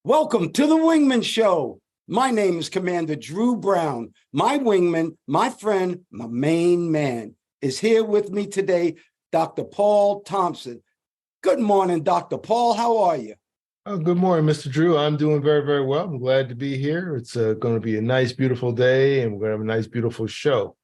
Welcome to the Wingman Show. My name is Commander Drew Brown. My wingman, my friend, my main man is here with me today, Dr. Paul Thompson. Good morning, Dr. Paul. How are you? Oh, good morning, Mr. Drew. I'm doing very, very well. I'm glad to be here. It's going to be a nice, beautiful day, and we're going to have a nice, beautiful show.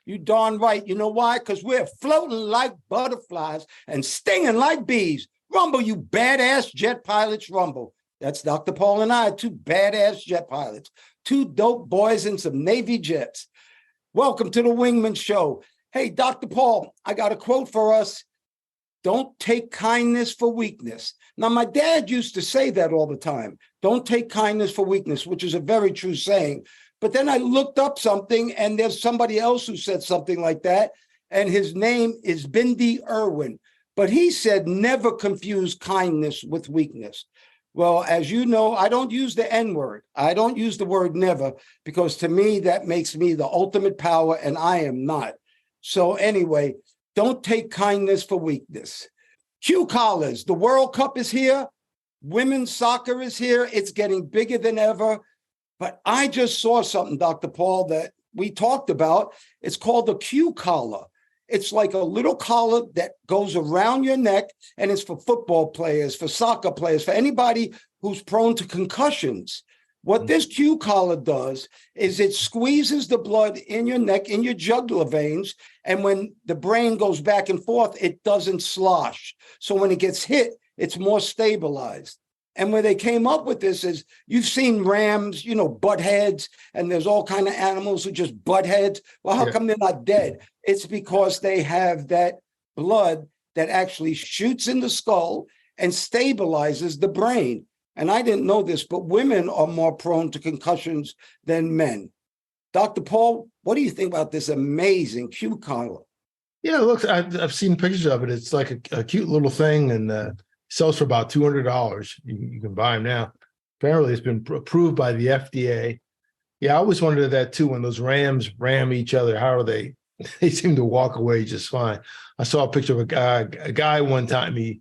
You darn right. You know why? Because we're floating like butterflies and stinging like bees. Rumble, you badass jet pilots, rumble. That's Dr. Paul and I, two badass jet pilots, two dope boys in some Navy jets. Welcome to the Wingman Show. Hey, Dr. Paul, I got a quote for us. Don't take kindness for weakness. Now, my dad used to say that all the time. Don't take kindness for weakness, which is a very true saying. But then I looked up something, and there's somebody else who said something like that, and his name is Bindi Irwin. But he said, never confuse kindness with weakness. Well, as you know, I don't use the N-word. I don't use the word never, because to me, that makes me the ultimate power, and I am not. So anyway, don't take kindness for weakness. Q collars, the World Cup is here. Women's soccer is here. It's getting bigger than ever. But I just saw something, Dr. Paul, that we talked about. It's called the Q collar. It's like a little collar that goes around your neck, and it's for football players, for soccer players, for anybody who's prone to concussions. What this Q collar does is it squeezes the blood in your neck, in your jugular veins, and when the brain goes back and forth, it doesn't slosh. So when it gets hit, it's more stabilized. And where they came up with this is, you've seen rams, butt heads, and there's all kind of animals who just butt heads. Well, how come they're not dead? It's because they have that blood that actually shoots in the skull and stabilizes the brain. And I didn't know this, but women are more prone to concussions than men. Dr. Paul, what do you think about this amazing Q collar? Yeah, look, I've seen pictures of it. It's like a cute little thing, and sells for about $200. You can buy them now. Apparently, it's been approved by the FDA. Yeah, I always wondered that too. When those rams ram each other, how are they? They seem to walk away just fine. I saw a picture of a guy one time. He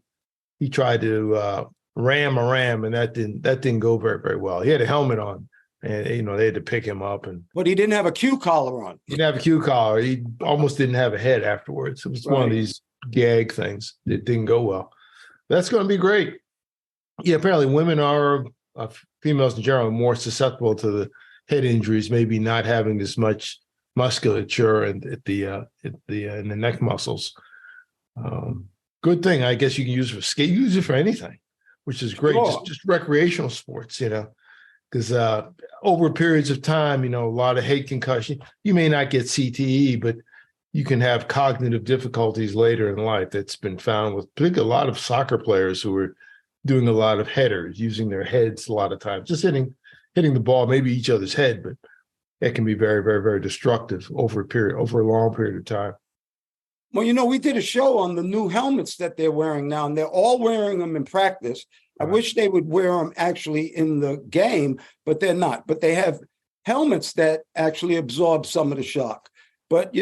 tried to ram a ram, and that didn't go very, very well. He had a helmet on, and they had to pick him up. But he didn't have a Q collar on. He didn't have a Q collar. He almost didn't have a head afterwards. It was one of these gag things. It didn't go well. That's going to be great. Yeah, apparently women are, females in general, more susceptible to the head injuries, maybe not having as much musculature in the neck muscles. Good thing, I guess you can use it for skate. Use it for anything, which is great. Sure. Just recreational sports, because over periods of time, a lot of head concussion. You may not get CTE, but you can have cognitive difficulties later in life. That's been found with particularly a lot of soccer players who are doing a lot of headers, using their heads a lot of times, just hitting the ball, maybe each other's head, but it can be very, very, very destructive over a long period of time. Well, we did a show on the new helmets that they're wearing now, and they're all wearing them in practice. I wish they would wear them actually in the game, but they're not. But they have helmets that actually absorb some of the shock. But,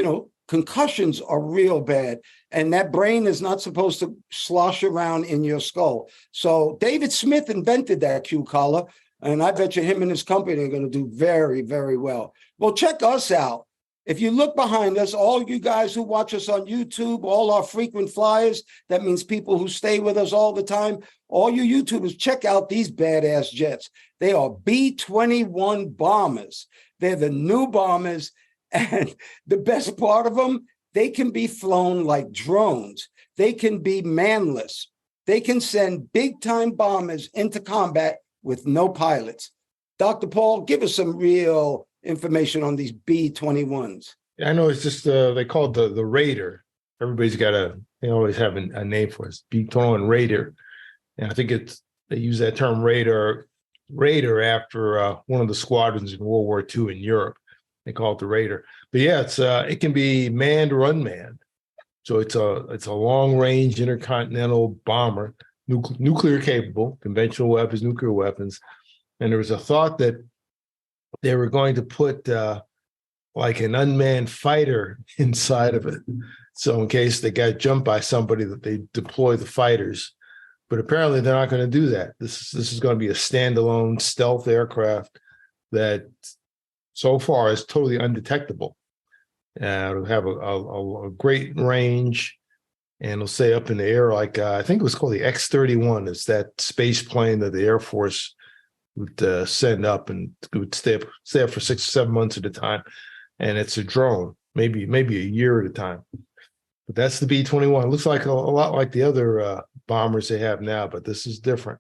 concussions are real bad, and that brain is not supposed to slosh around in your skull. So David Smith invented that Q collar, and I bet you him and his company are going to do very, very well. Well, check us out. If you look behind us, all you guys who watch us on YouTube, all our frequent flyers, that means people who stay with us all the time, all you YouTubers, check out these badass jets. They are B-21 bombers. They're the new bombers. And the best part of them, they can be flown like drones. They can be manless. They can send big-time bombers into combat with no pilots. Dr. Paul, give us some real information on these B-21s. I know it's just, they call it the Raider. Everybody's got they always have a name for it. B-21 Raider. And I think they use that term Raider after one of the squadrons in World War II in Europe. They call it the Raider. But yeah, it can be manned or unmanned. So it's a long range intercontinental bomber, nuclear capable, conventional weapons, nuclear weapons. And there was a thought that they were going to put like an unmanned fighter inside of it. So in case they got jumped by somebody, that they deploy the fighters. But apparently they're not going to do that. This is going to be a standalone stealth aircraft that so far is totally undetectable. It'll have a great range, and it'll stay up in the air like I think it was called the X-31. It's that space plane that the Air Force would send up, and it would stay up for 6 or 7 months at a time. And it's a drone, maybe a year at a time. But that's the B-21. It looks like a lot like the other bombers they have now, but this is different.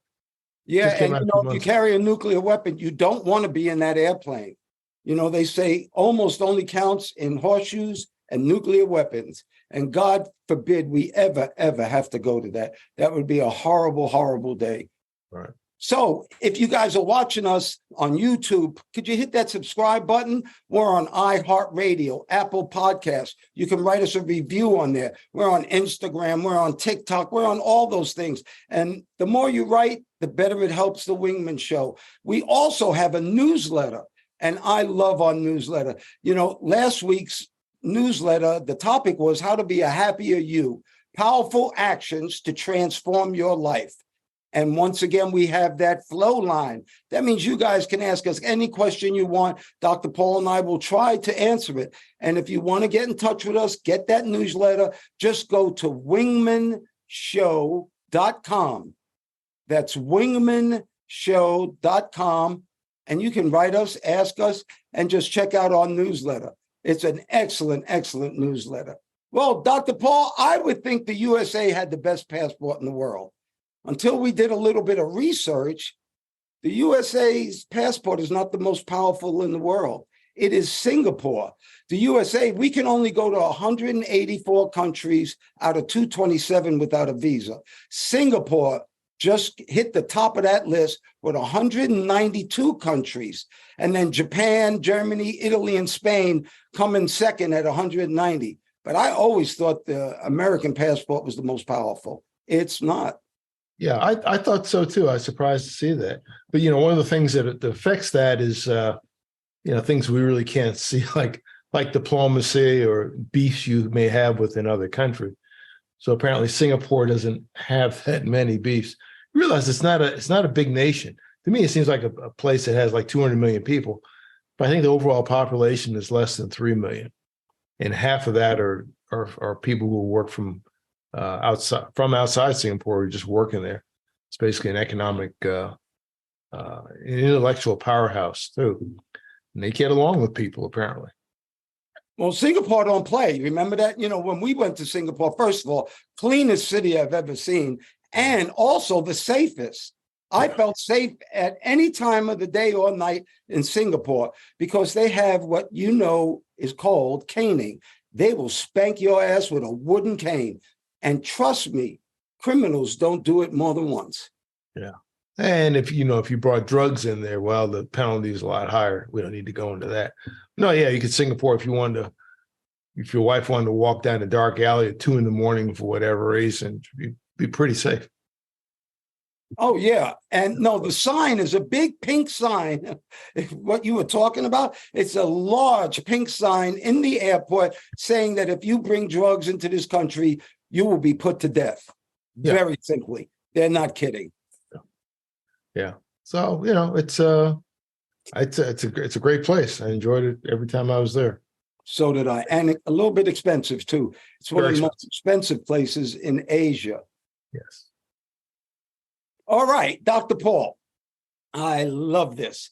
Yeah, and if you carry a nuclear weapon, you don't want to be in that airplane. They say almost only counts in horseshoes and nuclear weapons. And God forbid we ever have to go to that. That would be a horrible, horrible day. Right. So if you guys are watching us on YouTube, could you hit that subscribe button? We're on iHeartRadio, Apple Podcasts. You can write us a review on there. We're on Instagram. We're on TikTok. We're on all those things. And the more you write, the better it helps the Wingman Show. We also have a newsletter. And I love our newsletter. Last week's newsletter, the topic was how to be a happier you, powerful actions to transform your life. And once again, we have that Flowline. That means you guys can ask us any question you want. Dr. Paul and I will try to answer it. And if you want to get in touch with us, get that newsletter, just go to wingmanshow.com. That's wingmanshow.com. And you can write us, ask us, and just check out our newsletter. It's an excellent, excellent newsletter. Well, Dr. Paul, I would think the USA had the best passport in the world. Until we did a little bit of research, the USA's passport is not the most powerful in the world. It is Singapore. The USA, we can only go to 184 countries out of 227 without a visa. Singapore just hit the top of that list with 192 countries. And then Japan, Germany, Italy, and Spain come in second at 190. But I always thought the American passport was the most powerful. It's not. Yeah, I thought so too. I was surprised to see that. But, one of the things that affects that is, things we really can't see, like diplomacy or beefs you may have with another country. So apparently Singapore doesn't have that many beefs. You realize it's not a big nation. To me, it seems like a place that has like 200 million people, but I think the overall population is less than 3 million, and half of that are people who work from outside Singapore, who are just working there. It's basically an economic, intellectual powerhouse too, and they get along with people apparently. Well, Singapore don't play. Remember that? When we went to Singapore, first of all, cleanest city I've ever seen, and also the safest. I felt safe at any time of the day or night in Singapore because they have what is called caning. They will spank your ass with a wooden cane. And trust me, criminals don't do it more than once. Yeah. And if you brought drugs in there, well, the penalty is a lot higher. We don't need to go into that. No, yeah, you could Singapore if your wife wanted to walk down a dark alley at 2 a.m. for whatever reason, you'd be pretty safe. Oh, yeah. And no, the sign is a big pink sign. What you were talking about, it's a large pink sign in the airport saying that if you bring drugs into this country, you will be put to death. Yeah. Very simply. They're not kidding. Yeah. So, it's a great place. I enjoyed it every time I was there. So did I. And a little bit expensive too. It's one of the most expensive places in Asia. Yes. All right, Dr. Paul, I love this.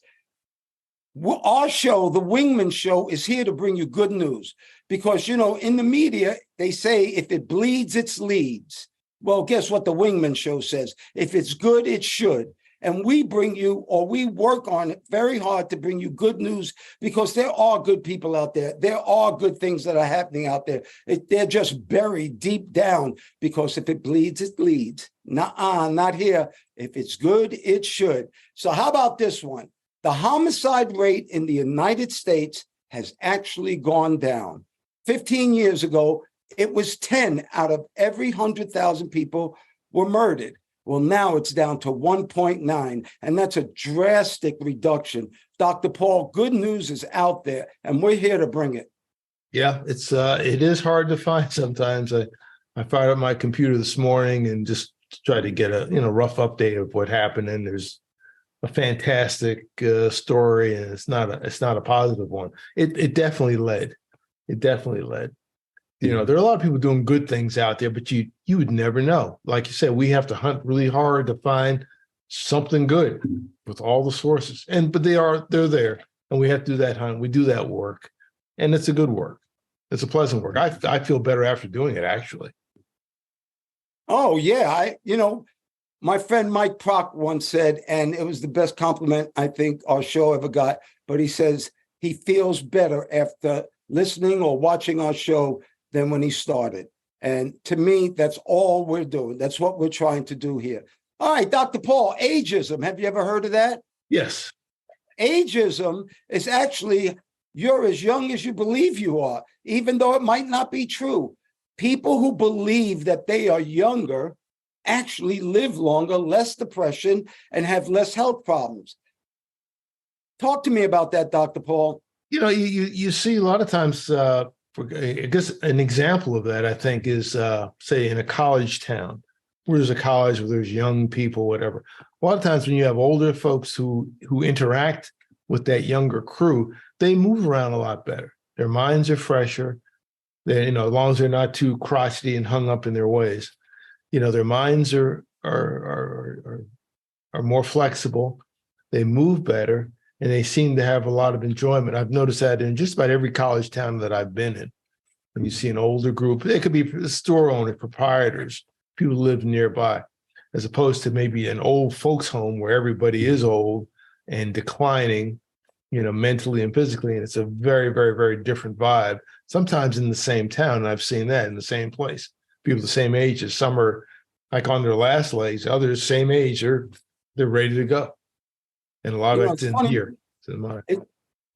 Our show, The Wingman Show, is here to bring you good news because, in the media, they say if it bleeds, it leads. Well, guess what The Wingman Show says? If it's good, it should. And we work on it very hard to bring you good news because there are good people out there. There are good things that are happening out there. They're just buried deep down because if it bleeds, it leads. Nuh-uh, not here. If it's good, it should. So how about this one? The homicide rate in the United States has actually gone down. 15 years ago, it was 10 out of every 100,000 people were murdered. Well, now it's down to 1.9, and that's a drastic reduction. Dr. Paul, good news is out there, and we're here to bring it. Yeah, it is hard to find sometimes. I fired up my computer this morning and just try to get a rough update of what happened. And there's a fantastic story, and it's not a positive one. It definitely led. It definitely led. There are a lot of people doing good things out there, but you would never know. Like you said, we have to hunt really hard to find something good with all the sources. But they're there, and we have to do that hunt. We do that work, and it's a good work. It's a pleasant work. I feel better after doing it, actually. Oh yeah, my friend Mike Prock once said, and it was the best compliment I think our show ever got, but he says he feels better after listening or watching our show than when he started. And to me, that's all we're doing. That's what we're trying to do here. All right, Dr. Paul, ageism. Have you ever heard of that? Yes. Ageism is actually you're as young as you believe you are, even though it might not be true. People who believe that they are younger actually live longer, less depression, and have less health problems. Talk to me about that, Dr. Paul. You see a lot of times, I guess an example of that, I think, is, say, in a college town, where there's a college where there's young people, whatever. A lot of times when you have older folks who interact with that younger crew, they move around a lot better. Their minds are fresher. They, as long as they're not too crotchety and hung up in their ways. Their minds are more flexible. They move better, and they seem to have a lot of enjoyment. I've noticed that in just about every college town that I've been in. When you see an older group, they could be store owners, proprietors, people who live nearby, as opposed to maybe an old folks home where everybody is old and declining, mentally and physically. And it's a very, very, very different vibe. Sometimes in the same town, and I've seen that in the same place. People the same age as some are like on their last legs, others same age, they're ready to go. And a lot of it's in here.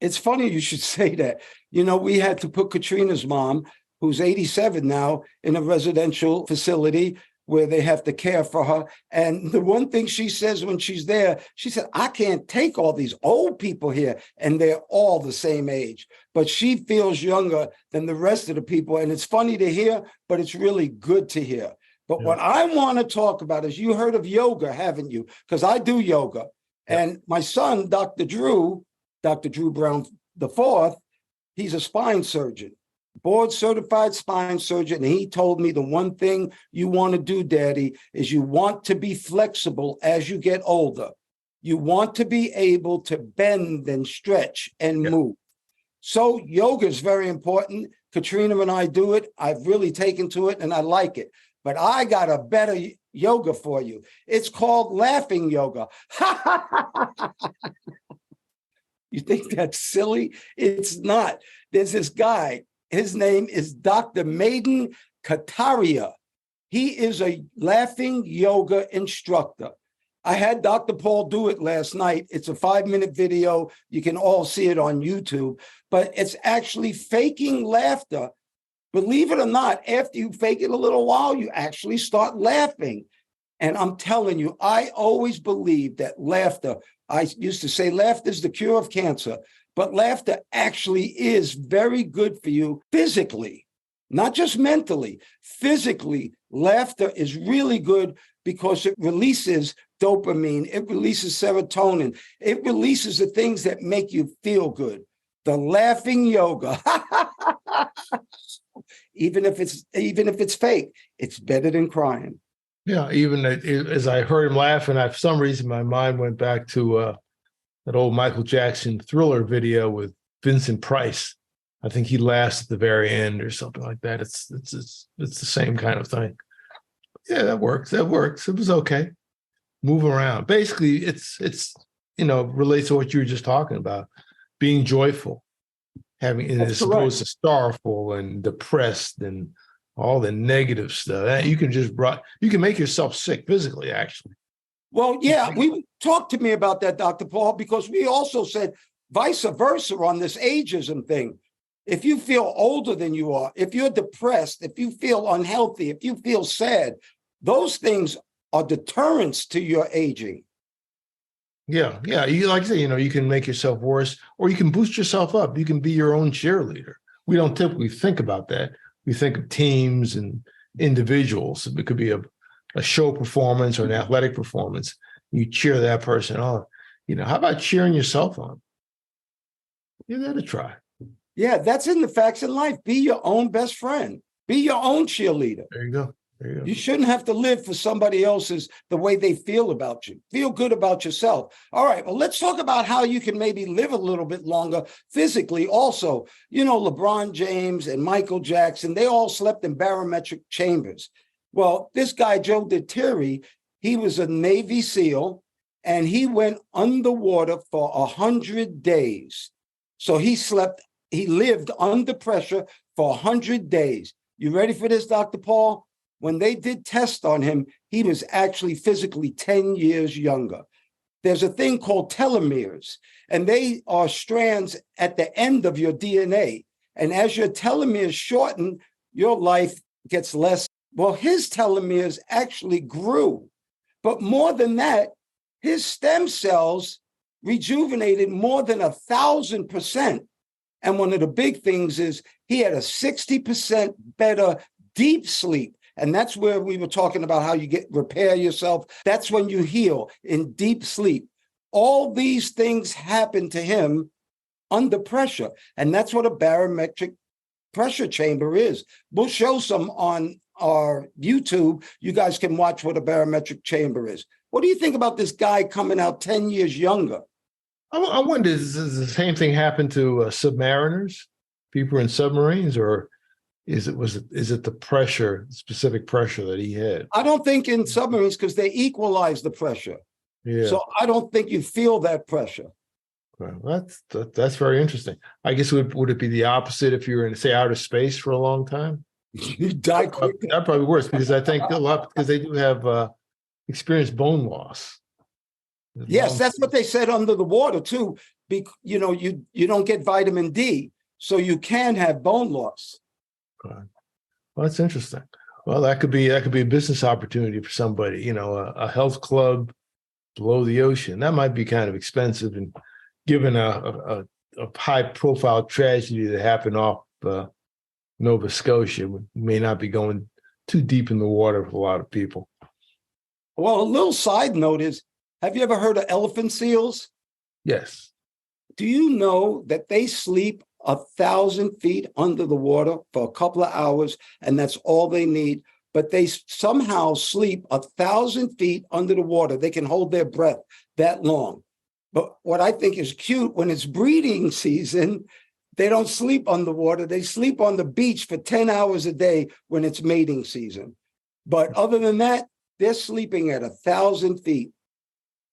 It's funny you should say that. We had to put Katrina's mom, who's 87 now, in a residential facility where they have to care for her. And the one thing she says when she's there, she said, I can't take all these old people here, and they're all the same age. But she feels younger than the rest of the people. And it's funny to hear, but it's really good to hear. But what I want to talk about is, you heard of yoga, haven't you? Because I do yoga. And my son, Dr. Drew Brown IV, he's a spine surgeon, board certified spine surgeon. And he told me the one thing you want to do, Daddy, is you want to be flexible as you get older. You want to be able to bend and stretch and move. So yoga is very important. Katrina and I do it. I've really taken to it and I like it. But I got a better yoga for you. It's called laughing yoga. You think that's silly? It's not. There's this guy. His name is Dr. Maiden Kataria. He is a laughing yoga instructor. I had Dr. Paul do it last night. It's a 5-minute video. You can all see it on YouTube, but it's actually faking laughter. Believe it or not, after you fake it a little while, you actually start laughing. And I'm telling you, I always believed that laughter, I used to say laughter is the cure of cancer, but laughter actually is very good for you physically, not just mentally. Physically, laughter is really good because it releases dopamine, it releases serotonin, it releases the things that make you feel good. The laughing yoga. Even if it's fake, it's better than crying. Yeah, even as I heard him laugh, and for some reason my mind went back to that old Michael Jackson Thriller video with Vincent Price. I think he laughs at the very end or something like that. It's the same kind of thing. Yeah, that works. It was okay. Move around. Basically, it's relates to what you were just talking about, being joyful, as opposed to sorrowful and depressed and all the negative stuff. You can make yourself sick physically, actually. Well, yeah, talk to me about that, Dr. Paul, because we also said vice versa on this ageism thing. If you feel older than you are, if you're depressed, if you feel unhealthy, if you feel sad, those things are deterrents to your aging. Yeah. You, like I say, you can make yourself worse, or you can boost yourself up. You can be your own cheerleader. We don't typically think about that. We think of teams and individuals. It could be a a show performance or an athletic performance, you cheer that person on. How about cheering yourself on? Give that a try. Yeah, that's in the facts in life. Be your own best friend. Be your own cheerleader. There you go. You shouldn't have to live for somebody else's, the way they feel about you. Feel good about yourself. All right, well, let's talk about how you can maybe live a little bit longer physically also. LeBron James and Michael Jackson, they all slept in barometric chambers. Well, this guy, Joe DiTeri, he was a Navy SEAL, and he went underwater for 100 days. So he lived under pressure for 100 days. You ready for this, Dr. Paul? When they did tests on him, he was actually physically 10 years younger. There's a thing called telomeres, and they are strands at the end of your DNA. And as your telomeres shorten, your life gets less. Well, his telomeres actually grew. But more than that, his stem cells rejuvenated more than 1,000%. And one of the big things is he had a 60% better deep sleep. And that's where we were talking about how you repair yourself. That's when you heal, in deep sleep. All these things happen to him under pressure. And that's what a barometric pressure chamber is. We'll show some on our YouTube. You guys can watch what a barometric chamber is. What do you think about this guy coming out 10 years younger? I wonder, does the same thing happen to submariners, people in submarines, or is it the pressure, specific pressure that he had? I don't think in submarines, because they equalize the pressure. Yeah. So I don't think you feel that pressure. Well, that's very interesting. I guess would it be the opposite if you were in, say, outer space for a long time? You die quicker. That'd probably worse, because I think a lot, because they do have experienced bone loss. Yes, that's what they said under the water too. You don't get vitamin D, so you can have bone loss. Well, that's interesting. Well, that could be a business opportunity for somebody. A health club below the ocean. That might be kind of expensive, and given a high-profile tragedy that happened off Nova Scotia, we may not be going too deep in the water for a lot of people. Well, a little side note is, have you ever heard of elephant seals? Yes. Do you know that they sleep 1,000 feet under the water for a couple of hours, and that's all they need? But they somehow sleep 1,000 feet under the water. They can hold their breath that long. But what I think is cute, when it's breeding season, they don't sleep underwater. They sleep on the beach for 10 hours a day when it's mating season. But other than that, they're sleeping at 1,000 feet.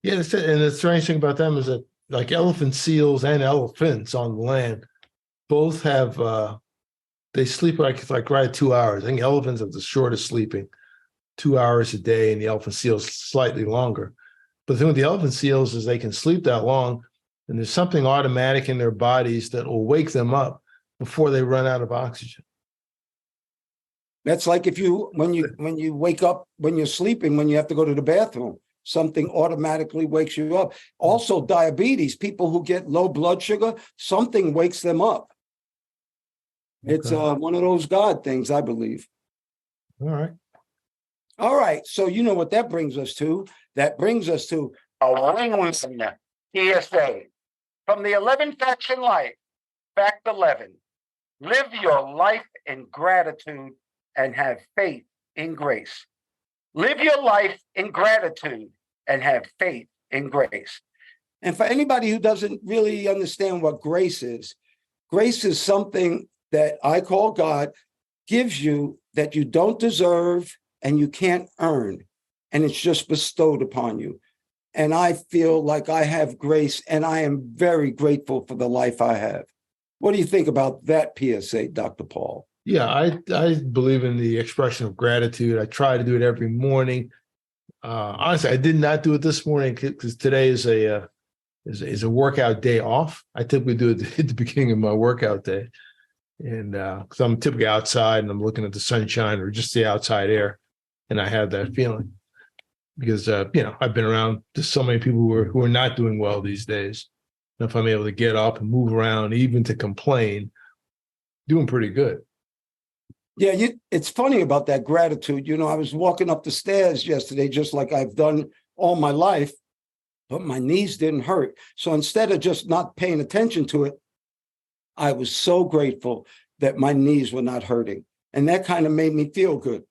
Yeah, that's it. And the strange thing about them is that, like elephant seals and elephants on the land, both have they sleep like right at 2 hours. I think elephants have the shortest sleeping, 2 hours a day, and the elephant seals slightly longer. But the thing with the elephant seals is they can sleep that long, and there's something automatic in their bodies that will wake them up before they run out of oxygen. That's like when you wake up, when you're sleeping, when you have to go to the bathroom, something automatically wakes you up. Also, diabetes, people who get low blood sugar, something wakes them up. Okay. It's one of those God things, I believe. All right. All right. So you know what that brings us to? That brings us to a Wingman PSA. From the 11 Facts in Life, Fact 11. Live your life in gratitude and have faith in grace. Live your life in gratitude and have faith in grace. And for anybody who doesn't really understand what grace is something that I call God gives you that you don't deserve and you can't earn. And it's just bestowed upon you. And I feel like I have grace, and I am very grateful for the life I have. What do you think about that PSA, Dr. Paul? Yeah, I believe in the expression of gratitude. I try to do it every morning. Honestly, I did not do it this morning because today is a workout day off. I typically do it at the beginning of my workout day, and because I'm typically outside and I'm looking at the sunshine or just the outside air, and I have that feeling because I've been around just so many people who are not doing well these days. And if I'm able to get up and move around, even to complain, doing pretty good. Yeah, it's funny about that gratitude. I was walking up the stairs yesterday, just like I've done all my life, but my knees didn't hurt. So instead of just not paying attention to it, I was so grateful that my knees were not hurting. And that kind of made me feel good.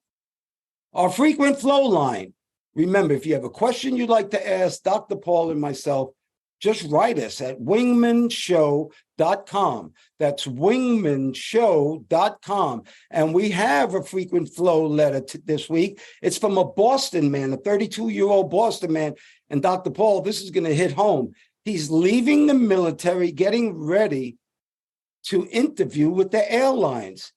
Our frequent flow line. Remember, if you have a question you'd like to ask Dr. Paul and myself, just write us at wingmanshow.com. That's wingmanshow.com. And we have a frequent flow letter this week. It's from a Boston man, a 32-year-old Boston man. And Dr. Paul, this is going to hit home. He's leaving the military, getting ready to interview with the airlines.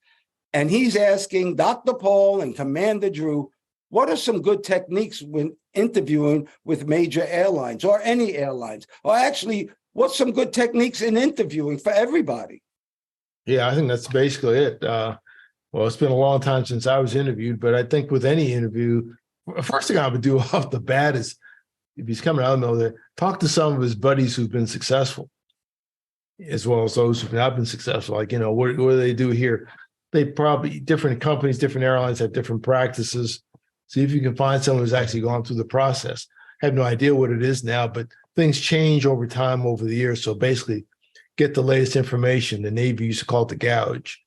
And he's asking Dr. Paul and Commander Drew, what are some good techniques when interviewing with major airlines or any airlines? Or actually, what's some good techniques in interviewing for everybody? Yeah, I think that's basically it. Well, it's been a long time since I was interviewed, but I think with any interview, first thing I would do off the bat is, if he's coming out of the military, talk to some of his buddies who've been successful, as well as those who've not been successful. Like, what do they do here? They probably, different companies, different airlines have different practices. See if you can find someone who's actually gone through the process. I have no idea what it is now, but things change over time, over the years. So basically, get the latest information. The Navy used to call it the gouge,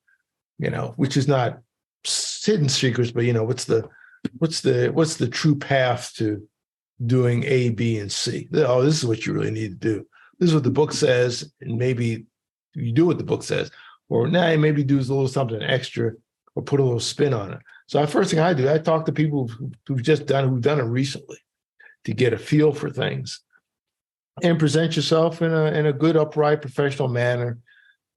which is not hidden secrets, but what's the true path to doing A, B, and C? Oh, this is what you really need to do. This is what the book says, and maybe you do what the book says, or maybe do a little something extra, or put a little spin on it. So the first thing I do, I talk to people who've done it recently, to get a feel for things, and present yourself in a good, upright, professional manner.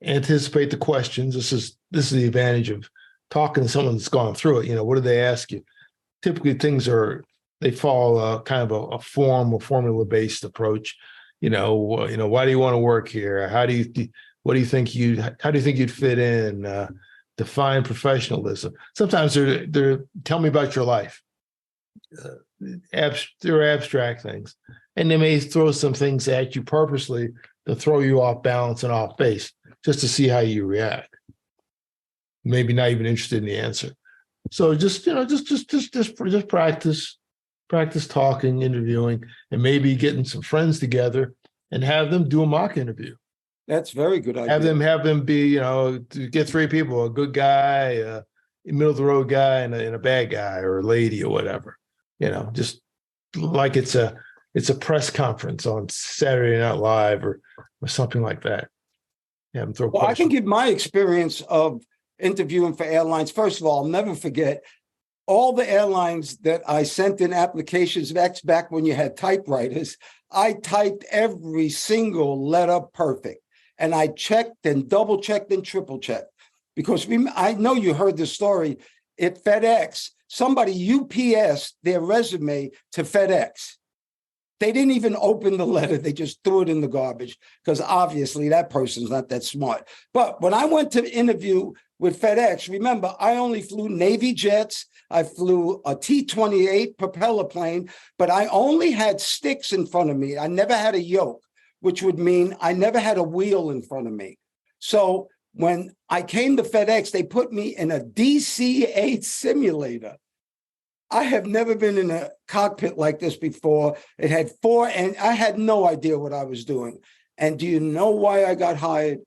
Anticipate the questions. This is the advantage of talking to someone that's gone through it. What do they ask you? Typically, they follow kind of a formula-based approach. Why do you want to work here? How do you think you'd fit in? Define professionalism. Sometimes they're tell me about your life. They're abstract things, and they may throw some things at you purposely to throw you off balance and off base, just to see how you react. Maybe not even interested in the answer. So just practice talking, interviewing, and maybe getting some friends together and have them do a mock interview. That's very good idea. Have them be, to get three people, a good guy, a middle of the road guy, and a bad guy or a lady or whatever. Just like it's a press conference on Saturday Night Live or something like that. Have them throw questions. I can give my experience of interviewing for airlines. First of all, I'll never forget all the airlines that I sent in applications back when you had typewriters. I typed every single letter perfect. And I checked and double checked and triple checked, because I know you heard the story at FedEx. Somebody UPS their resume to FedEx. They didn't even open the letter. They just threw it in the garbage, because obviously that person's not that smart. But when I went to interview with FedEx, remember, I only flew Navy jets. I flew a T-28 propeller plane, but I only had sticks in front of me. I never had a yoke, which would mean I never had a wheel in front of me. So when I came to FedEx, they put me in a DC-8 simulator. I have never been in a cockpit like this before. It had and I had no idea what I was doing. And do you know why I got hired?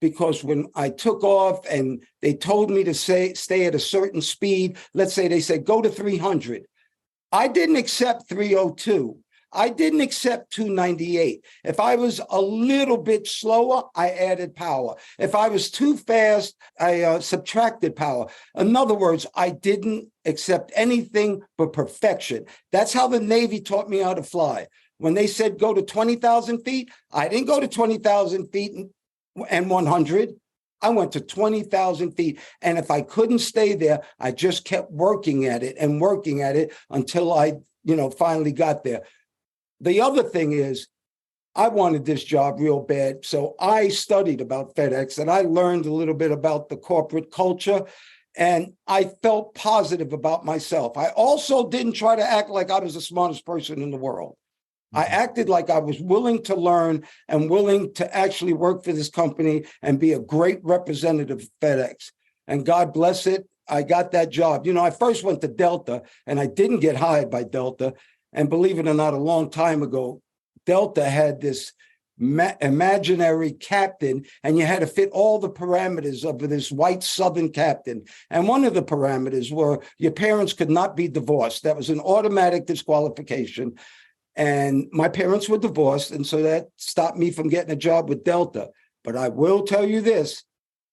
Because when I took off and they told me to stay at a certain speed, let's say they said, go to 300. I didn't accept 302. I didn't accept 298. If I was a little bit slower, I added power. If I was too fast, I subtracted power. In other words, I didn't accept anything but perfection. That's how the Navy taught me how to fly. When they said go to 20,000 feet, I didn't go to 20,000 feet and 100. I went to 20,000 feet. And if I couldn't stay there, I just kept working at it until I, finally got there. The other thing is, I wanted this job real bad. So I studied about FedEx and I learned a little bit about the corporate culture, and I felt positive about myself. I also didn't try to act like I was the smartest person in the world. I acted like I was willing to learn and willing to actually work for this company and be a great representative of FedEx. And God bless it. I got that job. I first went to Delta, and I didn't get hired by Delta. And believe it or not, a long time ago, Delta had this imaginary captain, and you had to fit all the parameters of this white Southern captain. And one of the parameters were your parents could not be divorced. That was an automatic disqualification. And my parents were divorced, and so that stopped me from getting a job with Delta. But I will tell you this.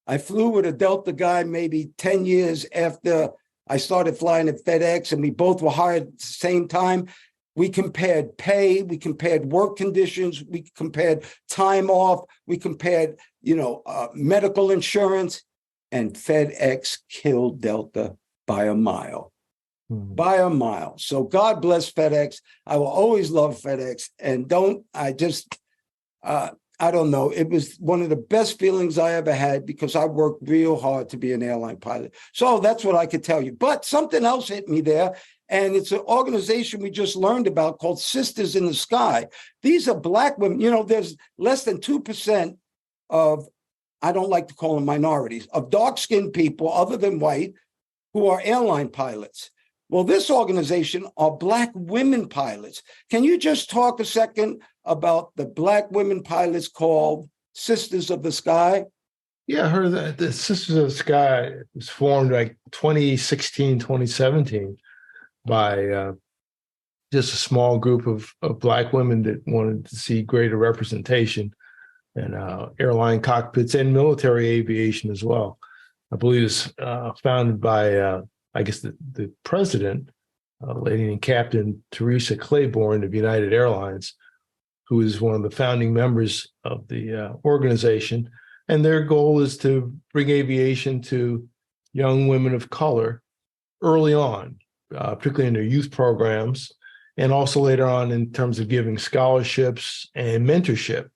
I flew with a Delta guy maybe 10 years after I started flying at FedEx, and we both were hired at the same time. We compared pay, we compared work conditions, we compared time off, we compared, medical insurance, and FedEx killed Delta by a mile. By a mile. So God bless FedEx. I will always love FedEx. And I don't know. It was one of the best feelings I ever had because I worked real hard to be an airline pilot. So that's what I could tell you. But something else hit me there. And it's an organization we just learned about called Sisters in the Sky. These are Black women. There's less than 2% of, I don't like to call them minorities, of dark-skinned people other than white who are airline pilots. Well, this organization are Black women pilots. Can you just talk a second about the Black women pilots called Sisters of the Sky? Yeah, I heard that the Sisters of the Sky was formed like 2016, 2017 by just a small group of Black women that wanted to see greater representation in airline cockpits and military aviation as well. I believe it's founded by I guess the president, lady named Captain Teresa Claiborne of United Airlines, who is one of the founding members of the organization. And their goal is to bring aviation to young women of color early on, particularly in their youth programs, and also later on in terms of giving scholarships and mentorship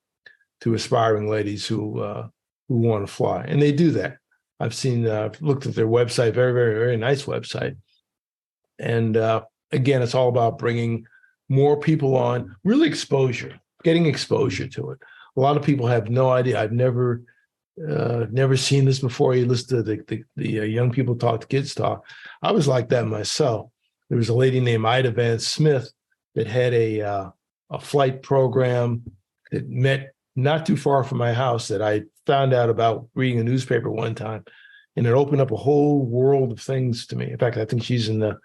to aspiring ladies who want to fly. And they do that. I've looked at their website, very, very, very nice website. And again, it's all about bringing more people on, really getting exposure to it. A lot of people have no idea. I've never seen this before. You listen to the young people talk, the kids talk. I was like that myself. There was a lady named Ida Van Smith that had a flight program that met not too far from my house that I found out about reading a newspaper one time, and it opened up a whole world of things to me. In fact, I think she's in the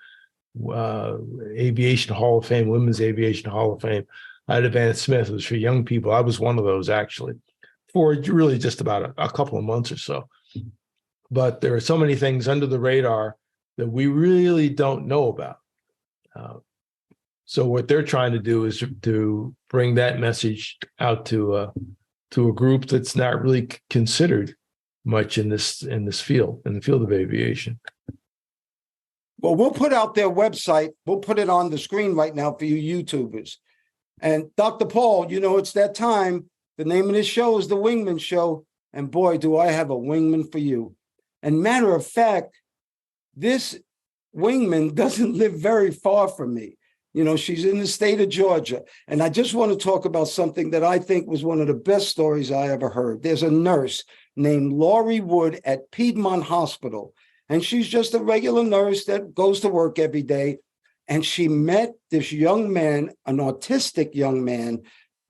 Aviation Hall of Fame, Women's Aviation Hall of Fame. Ida Van Smith was for young people. I was one of those actually, for really just about a couple of months or so. But there are so many things under the radar that we really don't know about. So what they're trying to do is to bring that message out to a group that's not really considered much in this field, in the field of aviation. Well, we'll put out their website. We'll put it on the screen right now for you YouTubers. And Dr. Paul, it's that time. The name of this show is The Wingman Show. And boy, do I have a wingman for you. And matter of fact, this wingman doesn't live very far from me. She's in the state of Georgia. And I just want to talk about something that I think was one of the best stories I ever heard. There's a nurse named Laurie Wood at Piedmont Hospital. And she's just a regular nurse that goes to work every day. And she met this young man, an autistic young man,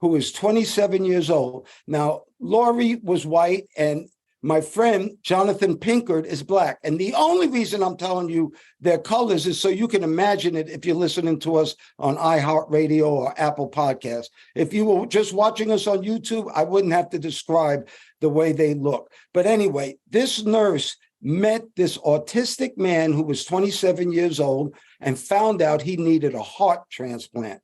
who is 27 years old. Now, Laurie was white, and my friend, Jonathan Pinkard, is Black. And the only reason I'm telling you their colors is so you can imagine it if you're listening to us on iHeartRadio or Apple Podcasts. If you were just watching us on YouTube, I wouldn't have to describe the way they look. But anyway, this nurse met this autistic man who was 27 years old and found out he needed a heart transplant.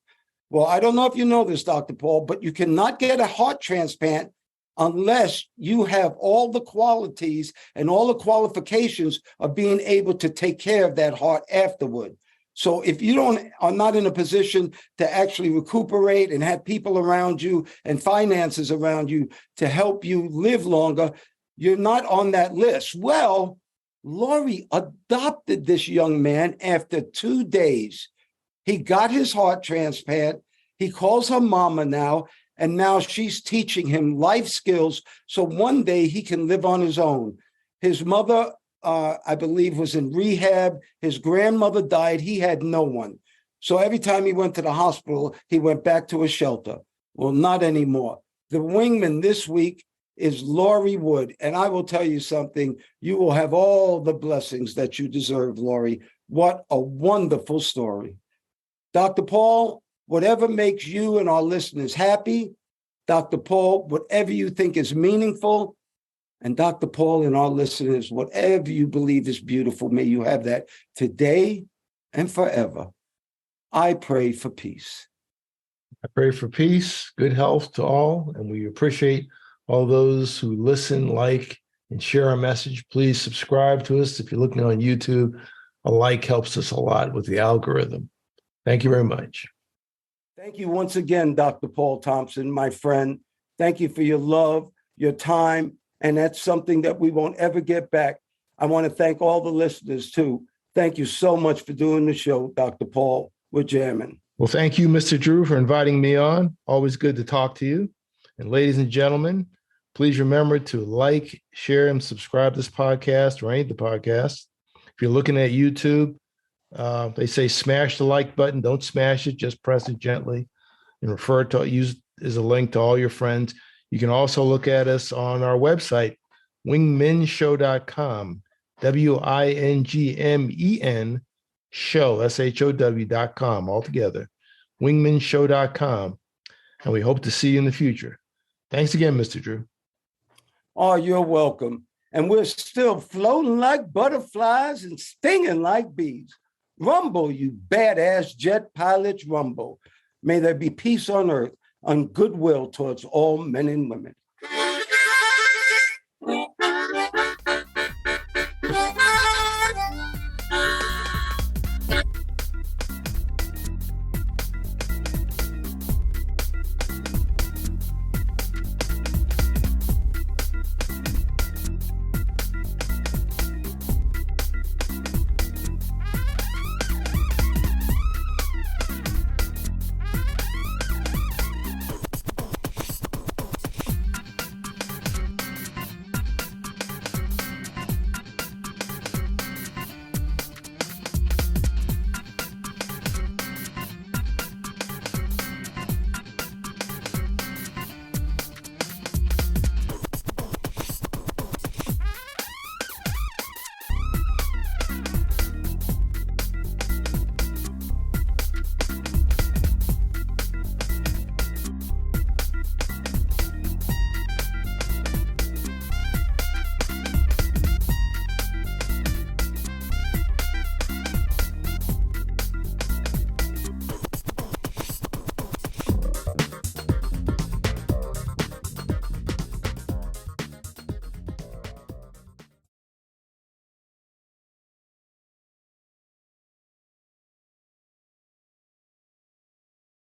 Well, I don't know if you know this, Dr. Paul, but you cannot get a heart transplant unless you have all the qualities and all the qualifications of being able to take care of that heart afterward. So if you are not in a position to actually recuperate and have people around you and finances around you to help you live longer, you're not on that list. Well, Laurie adopted this young man after 2 days. He got his heart transplant. He calls her mama now, and now she's teaching him life skills so one day he can live on his own. His mother I believe, was in rehab. His grandmother died. He had no one. So every time he went to the hospital, he went back to a shelter. Well, not anymore. The wingman this week is Laurie Wood. And I will tell you something. You will have all the blessings that you deserve, Laurie. What a wonderful story. Dr. Paul, whatever makes you and our listeners happy, Dr. Paul, whatever you think is meaningful, and Dr. Paul and our listeners, whatever you believe is beautiful, may you have that today and forever. I pray for peace. I pray for peace, good health to all, and we appreciate all those who listen, like, and share our message. Please subscribe to us. If you're looking on YouTube, a like helps us a lot with the algorithm. Thank you very much. Thank you once again, Dr. Paul Thompson, my friend. Thank you for your love, your time, and that's something that we won't ever get back. I want to thank all the listeners, too. Thank you so much for doing the show, Dr. Paul. We're jamming. Well, thank you, Mr. Drew, for inviting me on. Always good to talk to you. And ladies and gentlemen, please remember to like, share, and subscribe to this podcast or any of the podcasts. If you're looking at YouTube, they say smash the like button. Don't smash it. Just press it gently and refer to use as a link to all your friends. You can also look at us on our website, wingmenshow.com, WINGMEN show, SHOW.com, altogether, wingmenshow.com. And we hope to see you in the future. Thanks again, Mr. Drew. Oh, you're welcome. And we're still floating like butterflies and stinging like bees. Rumble, you badass jet pilots, rumble. May there be peace on earth, and goodwill towards all men and women.